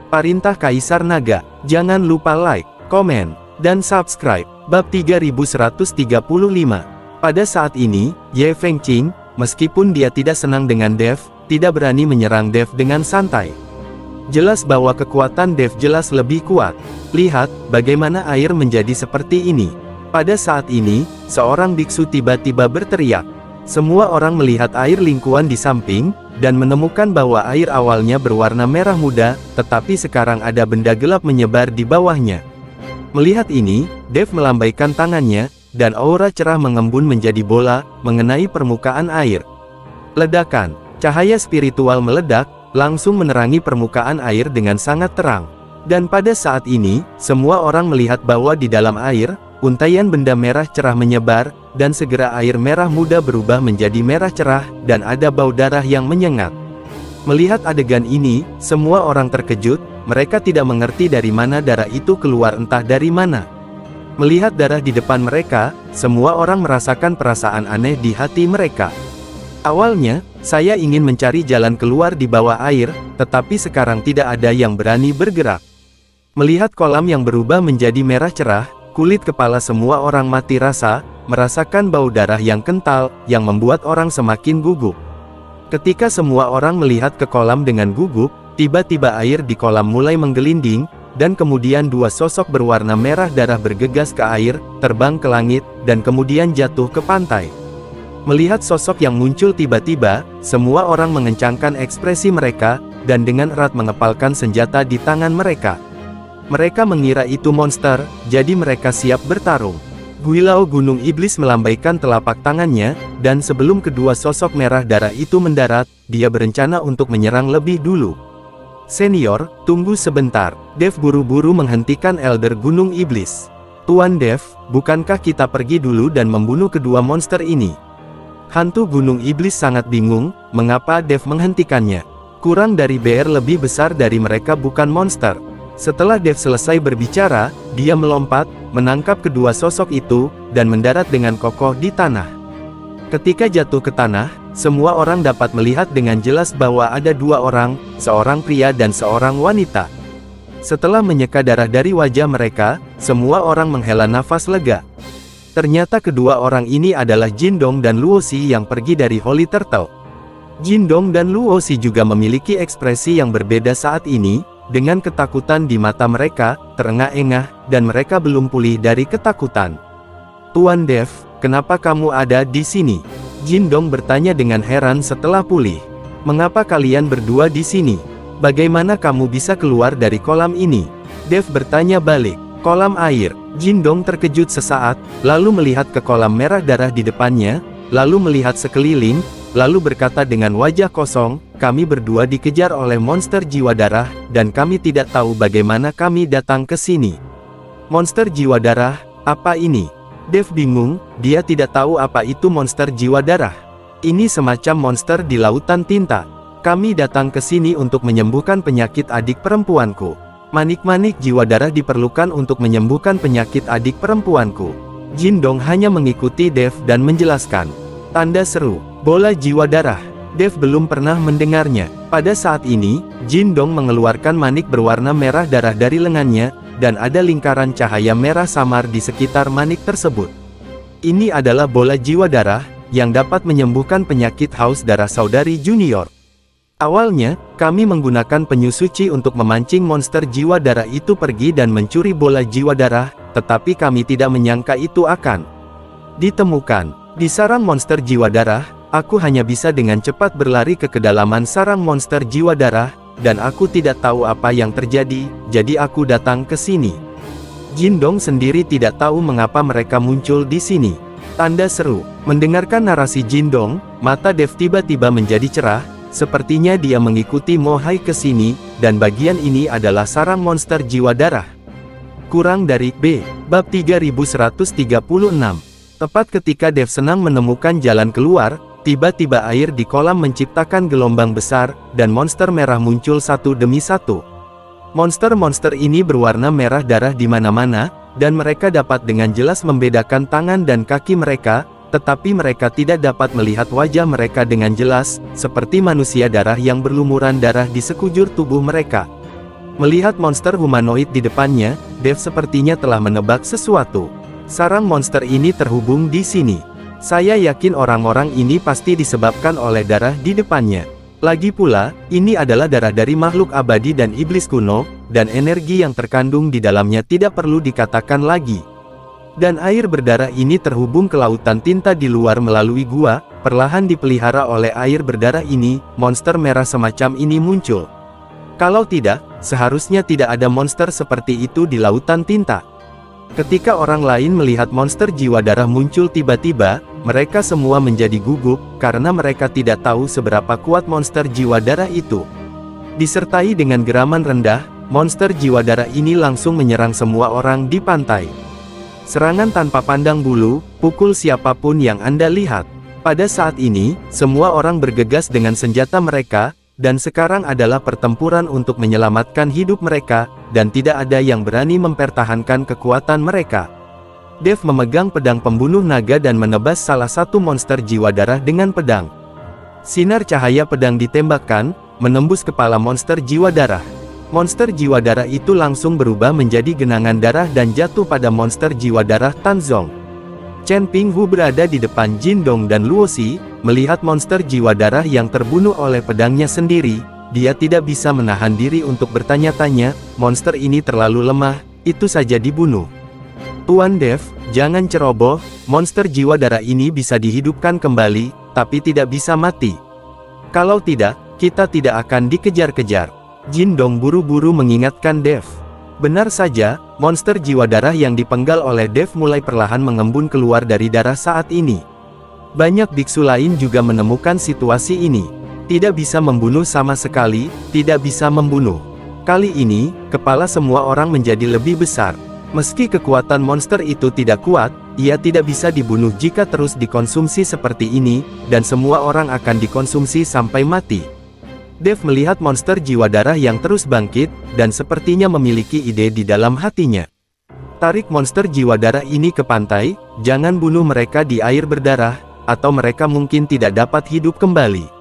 Perintah Kaisar Naga. Jangan lupa like, komen, dan subscribe. Bab 3135. Pada saat ini, Ye Fengqing, meskipun dia tidak senang dengan Dev, tidak berani menyerang Dev dengan santai. Jelas bahwa kekuatan Dev jelas lebih kuat. Lihat, bagaimana air menjadi seperti ini. Pada saat ini, seorang biksu tiba-tiba berteriak. Semua orang melihat air lingkuan di samping, dan menemukan bahwa air awalnya berwarna merah muda, tetapi sekarang ada benda gelap menyebar di bawahnya. Melihat ini, Dev melambaikan tangannya, dan aura cerah mengembun menjadi bola, mengenai permukaan air. Ledakan, cahaya spiritual meledak, langsung menerangi permukaan air dengan sangat terang. Dan pada saat ini, semua orang melihat bahwa di dalam air, untaian benda merah cerah menyebar, dan segera air merah muda berubah menjadi merah cerah, dan ada bau darah yang menyengat. Melihat adegan ini, semua orang terkejut, mereka tidak mengerti dari mana darah itu keluar entah dari mana. Melihat darah di depan mereka, semua orang merasakan perasaan aneh di hati mereka. Awalnya, saya ingin mencari jalan keluar di bawah air, tetapi sekarang tidak ada yang berani bergerak. Melihat kolam yang berubah menjadi merah cerah, kulit kepala semua orang mati rasa, merasakan bau darah yang kental, yang membuat orang semakin gugup. Ketika semua orang melihat ke kolam dengan gugup, tiba-tiba air di kolam mulai menggelinding, dan kemudian dua sosok berwarna merah darah bergegas ke air, terbang ke langit, dan kemudian jatuh ke pantai. Melihat sosok yang muncul tiba-tiba, semua orang mengencangkan ekspresi mereka, dan dengan erat mengepalkan senjata di tangan mereka. Mereka mengira itu monster, jadi mereka siap bertarung. Guilao Gunung Iblis melambaikan telapak tangannya, dan sebelum kedua sosok merah darah itu mendarat, dia berencana untuk menyerang lebih dulu. Senior, tunggu sebentar. Dev buru-buru menghentikan Elder Gunung Iblis. Tuan Dev, bukankah kita pergi dulu dan membunuh kedua monster ini? Hantu Gunung Iblis sangat bingung, mengapa Dev menghentikannya. Kurang dari BR lebih besar dari mereka bukan monster. Setelah Dev selesai berbicara, dia melompat, menangkap kedua sosok itu, dan mendarat dengan kokoh di tanah. Ketika jatuh ke tanah, semua orang dapat melihat dengan jelas bahwa ada dua orang, seorang pria dan seorang wanita. Setelah menyeka darah dari wajah mereka, semua orang menghela nafas lega. Ternyata kedua orang ini adalah Jindong dan Luosi yang pergi dari Holy Turtle. Jindong dan Luosi juga memiliki ekspresi yang berbeda saat ini, dengan ketakutan di mata mereka, terengah-engah, dan mereka belum pulih dari ketakutan. Tuan Dev, kenapa kamu ada di sini? Jindong bertanya dengan heran setelah pulih. Mengapa kalian berdua di sini? Bagaimana kamu bisa keluar dari kolam ini? Dev bertanya balik. Kolam air. Jindong terkejut sesaat, lalu melihat ke kolam merah darah di depannya, lalu melihat sekeliling, lalu berkata dengan wajah kosong, kami berdua dikejar oleh monster jiwa darah, dan kami tidak tahu bagaimana kami datang ke sini. Monster jiwa darah, apa ini? Dev bingung, dia tidak tahu apa itu monster jiwa darah. Ini semacam monster di lautan tinta. Kami datang ke sini untuk menyembuhkan penyakit adik perempuanku. Manik-manik jiwa darah diperlukan untuk menyembuhkan penyakit adik perempuanku. Jindong hanya mengikuti Dev dan menjelaskan. Tanda seru, bola jiwa darah. Dev belum pernah mendengarnya. Pada saat ini, Jindong mengeluarkan manik berwarna merah darah dari lengannya, dan ada lingkaran cahaya merah samar di sekitar manik tersebut. Ini adalah bola jiwa darah, yang dapat menyembuhkan penyakit haus darah saudari junior. Awalnya, kami menggunakan penyu suci untuk memancing monster jiwa darah itu pergi dan mencuri bola jiwa darah, tetapi kami tidak menyangka itu akan ditemukan. Di sarang monster jiwa darah, aku hanya bisa dengan cepat berlari ke kedalaman sarang monster jiwa darah, dan aku tidak tahu apa yang terjadi, jadi aku datang ke sini. Jindong sendiri tidak tahu mengapa mereka muncul di sini. Tanda seru. Mendengarkan narasi Jindong, mata Dev tiba-tiba menjadi cerah, sepertinya dia mengikuti Mohai ke sini, dan bagian ini adalah sarang monster jiwa darah. Kurang dari B. Bab 3136. Tepat ketika Dev senang menemukan jalan keluar, tiba-tiba air di kolam menciptakan gelombang besar, dan monster merah muncul satu demi satu. Monster-monster ini berwarna merah darah di mana-mana, dan mereka dapat dengan jelas membedakan tangan dan kaki mereka, tetapi mereka tidak dapat melihat wajah mereka dengan jelas, seperti manusia darah yang berlumuran darah di sekujur tubuh mereka. Melihat monster humanoid di depannya, Dev sepertinya telah menebak sesuatu. Sarang monster ini terhubung di sini. Saya yakin orang-orang ini pasti disebabkan oleh darah di depannya. Lagi pula, ini adalah darah dari makhluk abadi dan iblis kuno, dan energi yang terkandung di dalamnya tidak perlu dikatakan lagi. Dan air berdarah ini terhubung ke lautan tinta di luar melalui gua, perlahan dipelihara oleh air berdarah ini, monster merah semacam ini muncul. Kalau tidak, seharusnya tidak ada monster seperti itu di lautan tinta. Ketika orang lain melihat monster jiwa darah muncul tiba-tiba, mereka semua menjadi gugup, karena mereka tidak tahu seberapa kuat monster jiwa darah itu. Disertai dengan geraman rendah, monster jiwa darah ini langsung menyerang semua orang di pantai. Serangan tanpa pandang bulu, pukul siapapun yang Anda lihat. Pada saat ini, semua orang bergegas dengan senjata mereka, dan sekarang adalah pertempuran untuk menyelamatkan hidup mereka, dan tidak ada yang berani mempertahankan kekuatan mereka. Dev memegang pedang pembunuh naga dan menebas salah satu monster jiwa darah dengan pedang. Sinar cahaya pedang ditembakkan, menembus kepala monster jiwa darah. Monster jiwa darah itu langsung berubah menjadi genangan darah dan jatuh pada monster jiwa darah Tanzong. Chen Pinghu berada di depan Jin Dong dan Luo Xi, melihat monster jiwa darah yang terbunuh oleh pedangnya sendiri, dia tidak bisa menahan diri untuk bertanya-tanya, monster ini terlalu lemah, itu saja dibunuh. Tuan Dev, jangan ceroboh, monster jiwa darah ini bisa dihidupkan kembali, tapi tidak bisa mati. Kalau tidak, kita tidak akan dikejar-kejar. Jin Dong buru-buru mengingatkan Dev. Benar saja, monster jiwa darah yang dipenggal oleh Dev mulai perlahan mengembun keluar dari darah saat ini. Banyak biksu lain juga menemukan situasi ini. Tidak bisa membunuh sama sekali, tidak bisa membunuh. Kali ini, kepala semua orang menjadi lebih besar. Meski kekuatan monster itu tidak kuat, ia tidak bisa dibunuh jika terus dikonsumsi seperti ini, dan semua orang akan dikonsumsi sampai mati. Dev melihat monster jiwa darah yang terus bangkit, dan sepertinya memiliki ide di dalam hatinya. Tarik monster jiwa darah ini ke pantai, jangan bunuh mereka di air berdarah, atau mereka mungkin tidak dapat hidup kembali.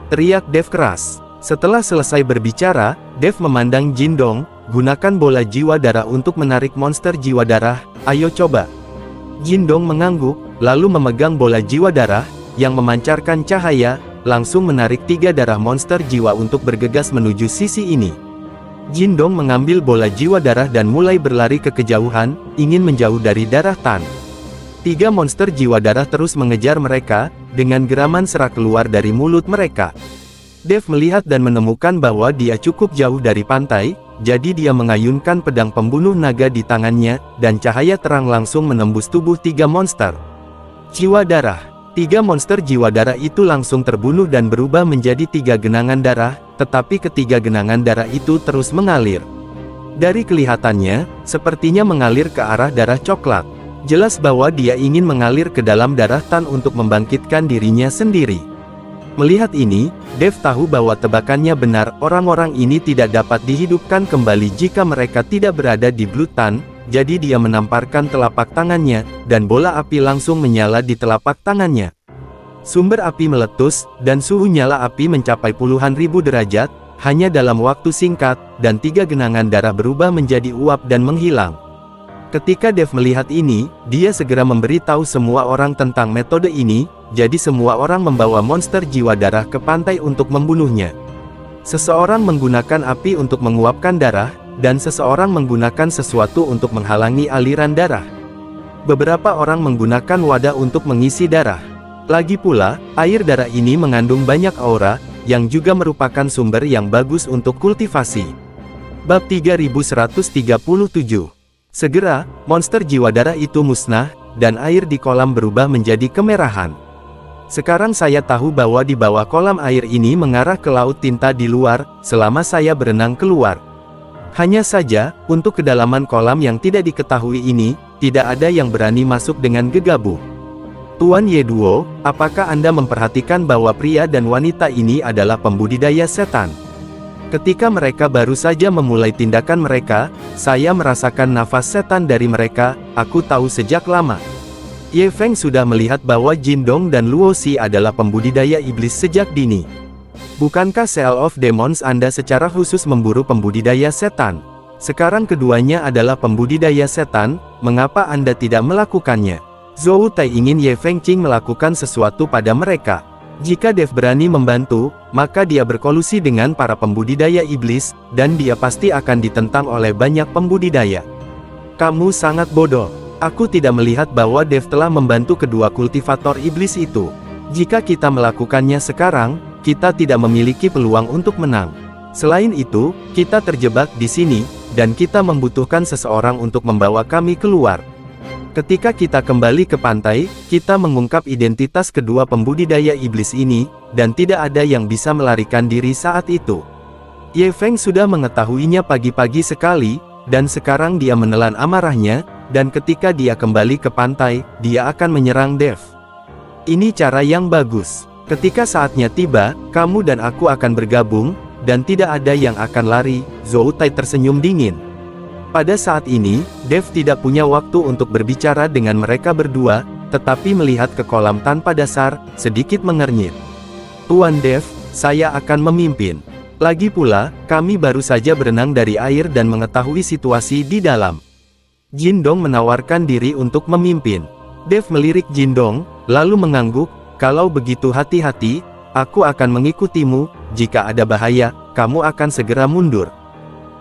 Teriak Dev keras. Setelah selesai berbicara, Dev memandang Jin Dong, gunakan bola jiwa darah untuk menarik monster jiwa darah, ayo coba. Jin Dong mengangguk, lalu memegang bola jiwa darah, yang memancarkan cahaya, langsung menarik 3 darah monster jiwa untuk bergegas menuju sisi ini. Jin Dong mengambil bola jiwa darah dan mulai berlari ke kejauhan, ingin menjauh dari darah Tan. 3 monster jiwa darah terus mengejar mereka, dengan geraman serak keluar dari mulut mereka. Dev melihat dan menemukan bahwa dia cukup jauh dari pantai, jadi dia mengayunkan pedang pembunuh naga di tangannya, dan cahaya terang langsung menembus tubuh 3 monster jiwa darah. 3 monster jiwa darah itu langsung terbunuh dan berubah menjadi 3 genangan darah, tetapi ketiga genangan darah itu terus mengalir. Dari kelihatannya, sepertinya mengalir ke arah darah coklat. Jelas bahwa dia ingin mengalir ke dalam darah Tan untuk membangkitkan dirinya sendiri. Melihat ini, Dev tahu bahwa tebakannya benar, orang-orang ini tidak dapat dihidupkan kembali jika mereka tidak berada di Blue Tan. Jadi dia menamparkan telapak tangannya, dan bola api langsung menyala di telapak tangannya. Sumber api meletus, dan suhu nyala api mencapai puluhan ribu derajat, hanya dalam waktu singkat, dan 3 genangan darah berubah menjadi uap dan menghilang. Ketika Dev melihat ini, dia segera memberitahu semua orang tentang metode ini, jadi semua orang membawa monster jiwa darah ke pantai untuk membunuhnya. Seseorang menggunakan api untuk menguapkan darah, dan seseorang menggunakan sesuatu untuk menghalangi aliran darah. Beberapa orang menggunakan wadah untuk mengisi darah. Lagi pula, air darah ini mengandung banyak aura, yang juga merupakan sumber yang bagus untuk kultivasi. Bab 3137. Segera, monster jiwa darah itu musnah, dan air di kolam berubah menjadi kemerahan. Sekarang saya tahu bahwa di bawah kolam air ini mengarah ke laut tinta di luar, selama saya berenang keluar. Hanya saja, untuk kedalaman kolam yang tidak diketahui ini, tidak ada yang berani masuk dengan gegabah. Tuan Ye Duo, apakah Anda memperhatikan bahwa pria dan wanita ini adalah pembudidaya setan? Ketika mereka baru saja memulai tindakan mereka, saya merasakan nafas setan dari mereka, aku tahu sejak lama. Ye Feng sudah melihat bahwa Jin Dong dan Luo Xi adalah pembudidaya iblis sejak dini. Bukankah Cell of Demons Anda secara khusus memburu pembudidaya setan? Sekarang keduanya adalah pembudidaya setan, mengapa Anda tidak melakukannya? Zhou Tai ingin Ye Fengqing melakukan sesuatu pada mereka. Jika Dev berani membantu, maka dia berkolusi dengan para pembudidaya iblis, dan dia pasti akan ditentang oleh banyak pembudidaya. Kamu sangat bodoh. Aku tidak melihat bahwa Dev telah membantu kedua kultivator iblis itu. Jika kita melakukannya sekarang, kita tidak memiliki peluang untuk menang. Selain itu, kita terjebak di sini, dan kita membutuhkan seseorang untuk membawa kami keluar. Ketika kita kembali ke pantai, kita mengungkap identitas kedua pembudidaya iblis ini, dan tidak ada yang bisa melarikan diri saat itu. Ye Feng sudah mengetahuinya pagi-pagi sekali, dan sekarang dia menelan amarahnya, dan ketika dia kembali ke pantai, dia akan menyerang Dev. Ini cara yang bagus. Ketika saatnya tiba, kamu dan aku akan bergabung, dan tidak ada yang akan lari. Zhou Tai tersenyum dingin. Pada saat ini, Dev tidak punya waktu untuk berbicara dengan mereka berdua, tetapi melihat ke kolam tanpa dasar, sedikit mengernyit. Tuan Dev, saya akan memimpin. Lagi pula, kami baru saja berenang dari air dan mengetahui situasi di dalam. Jindong menawarkan diri untuk memimpin. Dev melirik Jindong, lalu mengangguk, kalau begitu hati-hati, aku akan mengikutimu, jika ada bahaya, kamu akan segera mundur.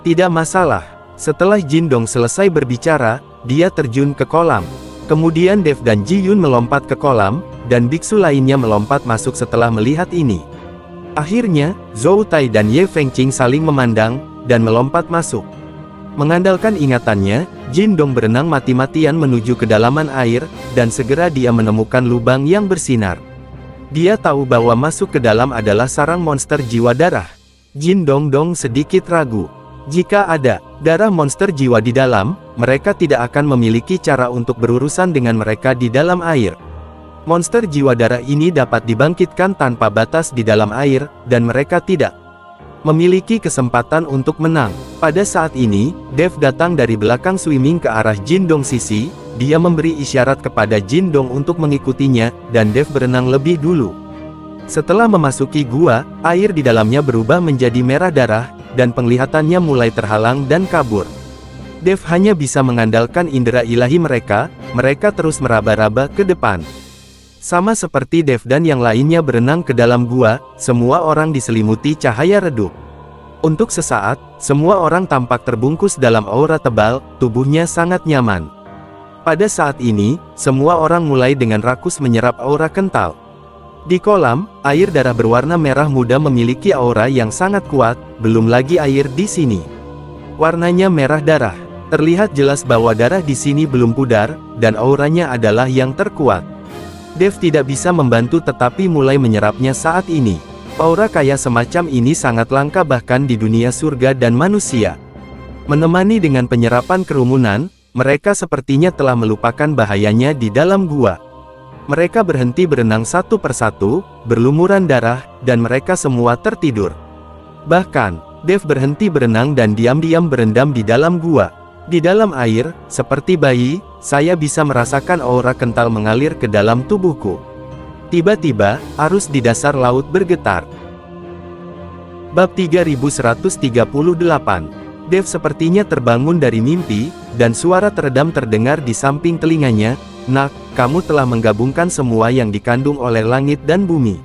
Tidak masalah. Setelah Jindong selesai berbicara, dia terjun ke kolam. Kemudian Dev dan Ji Yun melompat ke kolam, dan biksu lainnya melompat masuk setelah melihat ini. Akhirnya, Zhou Tai dan Ye Fengqing saling memandang, dan melompat masuk. Mengandalkan ingatannya, Jindong berenang mati-matian menuju kedalaman air, dan segera dia menemukan lubang yang bersinar. Dia tahu bahwa masuk ke dalam adalah sarang monster jiwa darah. Jindong Dong sedikit ragu. Jika ada darah monster jiwa di dalam, mereka tidak akan memiliki cara untuk berurusan dengan mereka di dalam air. Monster jiwa darah ini dapat dibangkitkan tanpa batas di dalam air, dan mereka tidak memiliki kesempatan untuk menang. Pada saat ini, Dev datang dari belakang swimming ke arah Jindong sisi, dia memberi isyarat kepada Jindong untuk mengikutinya, dan Dev berenang lebih dulu. Setelah memasuki gua, air di dalamnya berubah menjadi merah darah, dan penglihatannya mulai terhalang dan kabur. Dev hanya bisa mengandalkan indera ilahi mereka terus meraba-raba ke depan. Sama seperti Dev dan yang lainnya berenang ke dalam gua, semua orang diselimuti cahaya redup. Untuk sesaat, semua orang tampak terbungkus dalam aura tebal, tubuhnya sangat nyaman. Pada saat ini, semua orang mulai dengan rakus menyerap aura kental. Di kolam, air darah berwarna merah muda memiliki aura yang sangat kuat, belum lagi air di sini. Warnanya merah darah. Terlihat jelas bahwa darah di sini belum pudar, dan auranya adalah yang terkuat. Dev tidak bisa membantu tetapi mulai menyerapnya saat ini. Aura kaya semacam ini sangat langka bahkan di dunia surga dan manusia. Menemani dengan penyerapan kerumunan, mereka sepertinya telah melupakan bahayanya di dalam gua. Mereka berhenti berenang satu persatu, berlumuran darah, dan mereka semua tertidur. Bahkan, Dev berhenti berenang dan diam-diam berendam di dalam gua. Di dalam air, seperti bayi, saya bisa merasakan aura kental mengalir ke dalam tubuhku. Tiba-tiba, arus di dasar laut bergetar. Bab 3138. Dev sepertinya terbangun dari mimpi, dan suara teredam terdengar di samping telinganya, "Nak, kamu telah menggabungkan semua yang dikandung oleh langit dan bumi.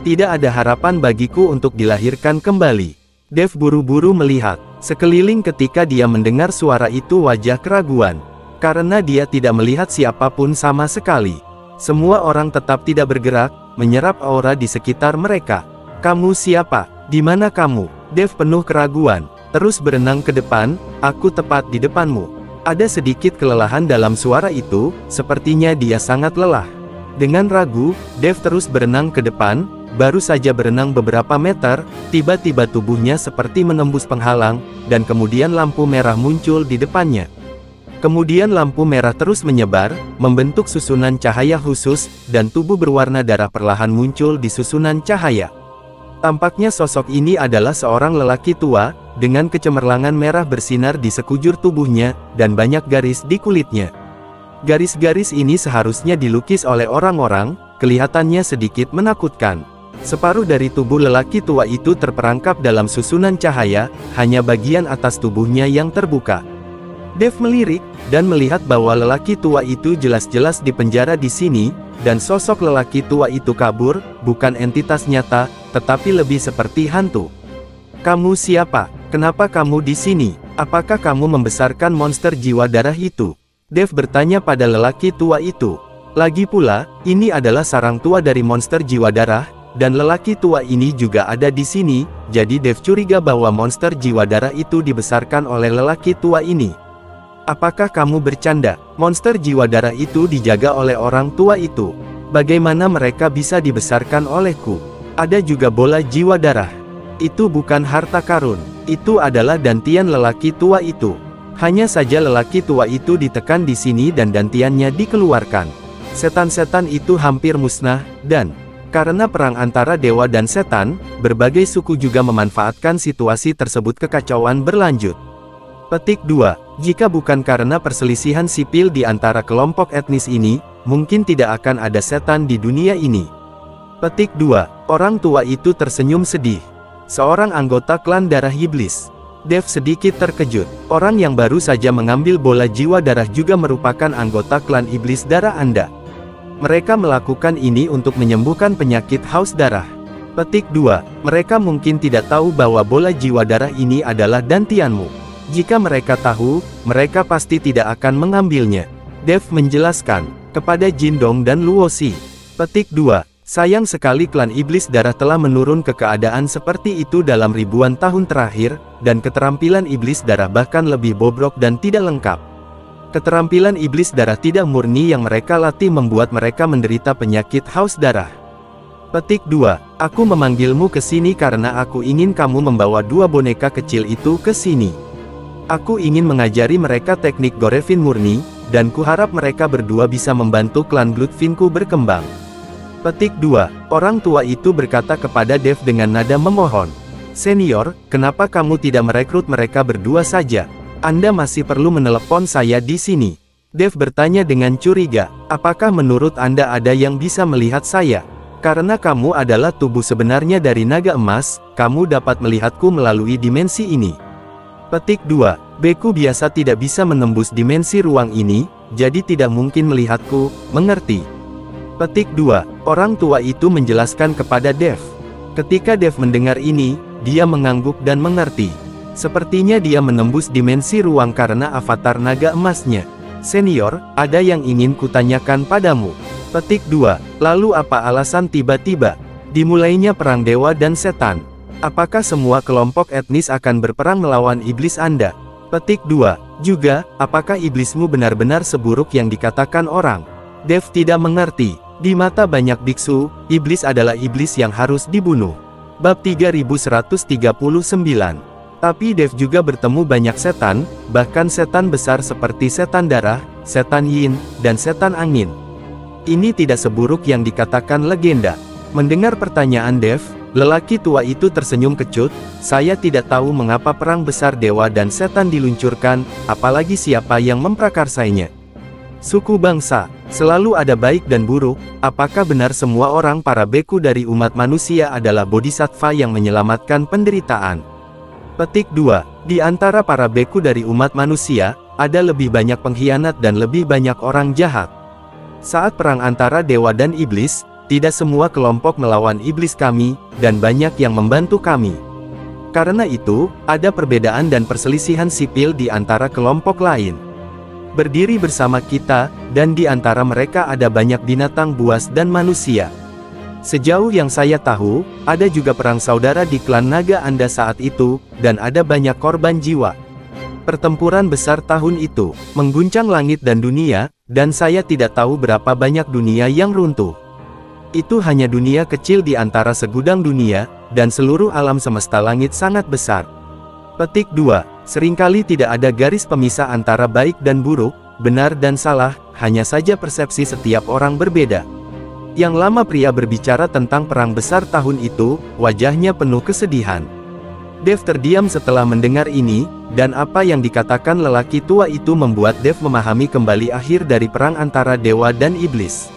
Tidak ada harapan bagiku untuk dilahirkan kembali." Dev buru-buru melihat sekeliling ketika dia mendengar suara itu wajah keraguan. Karena dia tidak melihat siapapun sama sekali. Semua orang tetap tidak bergerak, menyerap aura di sekitar mereka. "Kamu siapa? Di mana kamu?" Dev penuh keraguan. Terus berenang ke depan, "Aku tepat di depanmu." Ada sedikit kelelahan dalam suara itu, sepertinya dia sangat lelah. Dengan ragu, Dev terus berenang ke depan, baru saja berenang beberapa meter, tiba-tiba tubuhnya seperti menembus penghalang, dan kemudian lampu merah muncul di depannya. Kemudian lampu merah terus menyebar, membentuk susunan cahaya khusus, dan tubuh berwarna darah perlahan muncul di susunan cahaya. Tampaknya sosok ini adalah seorang lelaki tua, dengan kecemerlangan merah bersinar di sekujur tubuhnya, dan banyak garis di kulitnya. Garis-garis ini seharusnya dilukis oleh orang-orang, kelihatannya sedikit menakutkan. Separuh dari tubuh lelaki tua itu terperangkap dalam susunan cahaya, hanya bagian atas tubuhnya yang terbuka. Dev melirik, dan melihat bahwa lelaki tua itu jelas-jelas dipenjara di sini, dan sosok lelaki tua itu kabur, bukan entitas nyata, tetapi lebih seperti hantu. "Kamu siapa? Kenapa kamu di sini? Apakah kamu membesarkan monster jiwa darah itu?" Dev bertanya pada lelaki tua itu. Lagi pula, ini adalah sarang tua dari monster jiwa darah, dan lelaki tua ini juga ada di sini, jadi Dev curiga bahwa monster jiwa darah itu dibesarkan oleh lelaki tua ini. "Apakah kamu bercanda? Monster jiwa darah itu dijaga oleh orang tua itu. Bagaimana mereka bisa dibesarkan olehku? Ada juga bola jiwa darah. Itu bukan harta karun. Itu adalah dantian lelaki tua itu." Hanya saja lelaki tua itu ditekan di sini dan dantiannya dikeluarkan. Setan-setan itu hampir musnah, dan karena perang antara dewa dan setan, berbagai suku juga memanfaatkan situasi tersebut. Kekacauan berlanjut. Petik 2. Jika bukan karena perselisihan sipil di antara kelompok etnis ini, mungkin tidak akan ada setan di dunia ini. Petik 2. Orang tua itu tersenyum sedih. Seorang anggota klan darah iblis. Dev sedikit terkejut. Orang yang baru saja mengambil bola jiwa darah juga merupakan anggota klan iblis darah Anda. Mereka melakukan ini untuk menyembuhkan penyakit haus darah. Petik 2. Mereka mungkin tidak tahu bahwa bola jiwa darah ini adalah dantianmu. Jika mereka tahu, mereka pasti tidak akan mengambilnya. Dev menjelaskan kepada Jindong dan Luosi. Petik 2. Sayang sekali klan iblis darah telah menurun ke keadaan seperti itu dalam ribuan tahun terakhir, dan keterampilan iblis darah bahkan lebih bobrok dan tidak lengkap. Keterampilan iblis darah tidak murni yang mereka latih membuat mereka menderita penyakit haus darah. Petik 2. Aku memanggilmu ke sini karena aku ingin kamu membawa dua boneka kecil itu ke sini. Aku ingin mengajari mereka teknik Gorevin murni, dan kuharap mereka berdua bisa membantu klan Bloodfinku berkembang. Petik 2. Orang tua itu berkata kepada Dev dengan nada memohon. "Senior, kenapa kamu tidak merekrut mereka berdua saja? Anda masih perlu menelepon saya di sini." Dev bertanya dengan curiga, "Apakah menurut Anda ada yang bisa melihat saya? Karena kamu adalah tubuh sebenarnya dari naga emas, kamu dapat melihatku melalui dimensi ini." Petik 2. Beku biasa tidak bisa menembus dimensi ruang ini, jadi tidak mungkin melihatku, mengerti? Petik 2. Orang tua itu menjelaskan kepada Dev. Ketika Dev mendengar ini, dia mengangguk dan mengerti. Sepertinya dia menembus dimensi ruang karena avatar naga emasnya. "Senior, ada yang ingin kutanyakan padamu." Petik 2. Lalu apa alasan tiba-tiba dimulainya perang dewa dan setan? Apakah semua kelompok etnis akan berperang melawan iblis Anda? Petik 2. Juga, apakah iblismu benar-benar seburuk yang dikatakan orang? Dev tidak mengerti. Di mata banyak biksu, iblis adalah iblis yang harus dibunuh. Bab 3139. Tapi Dev juga bertemu banyak setan, bahkan setan besar seperti setan darah, setan yin, dan setan angin. Ini tidak seburuk yang dikatakan legenda. Mendengar pertanyaan Dev, lelaki tua itu tersenyum kecut. "Saya tidak tahu mengapa perang besar dewa dan setan diluncurkan, apalagi siapa yang memprakarsainya. Suku bangsa, selalu ada baik dan buruk. Apakah benar semua orang para beku dari umat manusia adalah bodhisattva yang menyelamatkan penderitaan?" Petik 2. Di antara para beku dari umat manusia, ada lebih banyak pengkhianat dan lebih banyak orang jahat. Saat perang antara dewa dan iblis, tidak semua kelompok melawan iblis kami, dan banyak yang membantu kami. Karena itu, ada perbedaan dan perselisihan sipil di antara kelompok lain. Berdiri bersama kita, dan di antara mereka ada banyak binatang buas dan manusia. Sejauh yang saya tahu, ada juga perang saudara di klan naga Anda saat itu, dan ada banyak korban jiwa. Pertempuran besar tahun itu, mengguncang langit dan dunia, dan saya tidak tahu berapa banyak dunia yang runtuh. Itu hanya dunia kecil di antara segudang dunia, dan seluruh alam semesta langit sangat besar. Petik 2. Seringkali tidak ada garis pemisah antara baik dan buruk, benar dan salah, hanya saja persepsi setiap orang berbeda. Yang lama pria berbicara tentang perang besar tahun itu, wajahnya penuh kesedihan. Dev terdiam setelah mendengar ini, dan apa yang dikatakan lelaki tua itu membuat Dev memahami kembali akhir dari perang antara dewa dan iblis.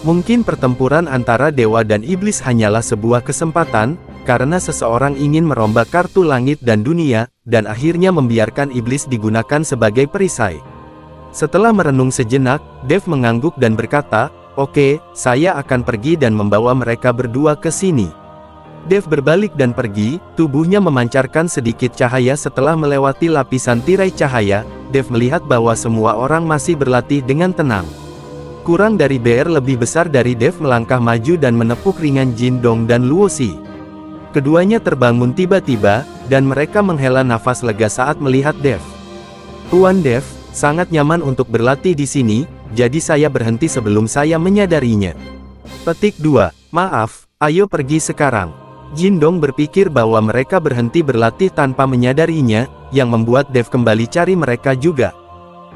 Mungkin pertempuran antara dewa dan iblis hanyalah sebuah kesempatan, karena seseorang ingin merombak kartu langit dan dunia, dan akhirnya membiarkan iblis digunakan sebagai perisai. Setelah merenung sejenak, Dev mengangguk dan berkata, "Oke, saya akan pergi dan membawa mereka berdua ke sini." Dev berbalik dan pergi, tubuhnya memancarkan sedikit cahaya. Setelah melewati lapisan tirai cahaya, Dev melihat bahwa semua orang masih berlatih dengan tenang. Kurang dari BR lebih besar dari Dev melangkah maju dan menepuk ringan Jin Dong dan Luo Xi. Keduanya terbangun tiba-tiba, dan mereka menghela nafas lega saat melihat Dev. "Tuan Dev, sangat nyaman untuk berlatih di sini, jadi saya berhenti sebelum saya menyadarinya." Petik 2. Maaf, ayo pergi sekarang. Jin Dong berpikir bahwa mereka berhenti berlatih tanpa menyadarinya, yang membuat Dev kembali cari mereka juga.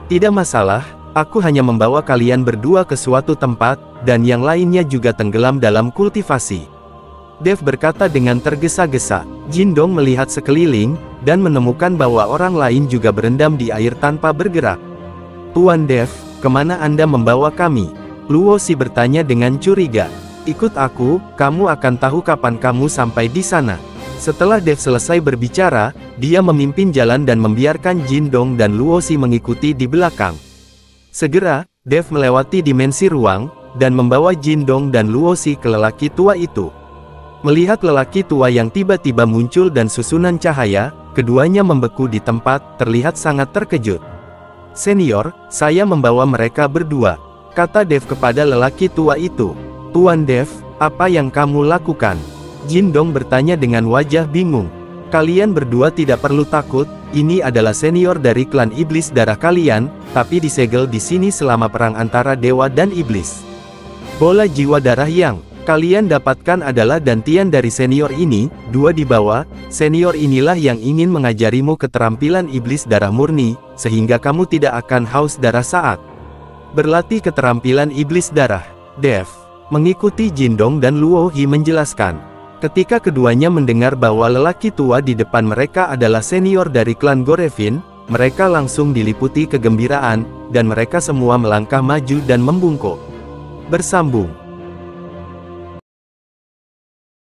"Tidak masalah, aku hanya membawa kalian berdua ke suatu tempat, dan yang lainnya juga tenggelam dalam kultivasi." Dev berkata dengan tergesa-gesa. Jin Dong melihat sekeliling, dan menemukan bahwa orang lain juga berendam di air tanpa bergerak. "Tuan Dev, kemana Anda membawa kami?" Luo Xi bertanya dengan curiga. "Ikut aku, kamu akan tahu kapan kamu sampai di sana." Setelah Dev selesai berbicara, dia memimpin jalan dan membiarkan Jin Dong dan Luo Xi mengikuti di belakang. Segera, Dev melewati dimensi ruang, dan membawa Jin Dong dan Luo Xi ke lelaki tua itu. Melihat lelaki tua yang tiba-tiba muncul dan susunan cahaya, keduanya membeku di tempat, terlihat sangat terkejut. "Senior, saya membawa mereka berdua," kata Dev kepada lelaki tua itu. "Tuan Dev, apa yang kamu lakukan?" Jin Dong bertanya dengan wajah bingung. "Kalian berdua tidak perlu takut, ini adalah senior dari klan iblis darah kalian, tapi disegel di sini selama perang antara dewa dan iblis. Bola jiwa darah yang kalian dapatkan adalah gantian dari senior ini, 2 di bawah. Senior inilah yang ingin mengajarimu keterampilan iblis darah murni, sehingga kamu tidak akan haus darah saat berlatih keterampilan iblis darah." Dev mengikuti Jin Dong dan Luo Xi menjelaskan. Ketika keduanya mendengar bahwa lelaki tua di depan mereka adalah senior dari klan Gorevin, mereka langsung diliputi kegembiraan, dan mereka semua melangkah maju dan membungkuk. Bersambung.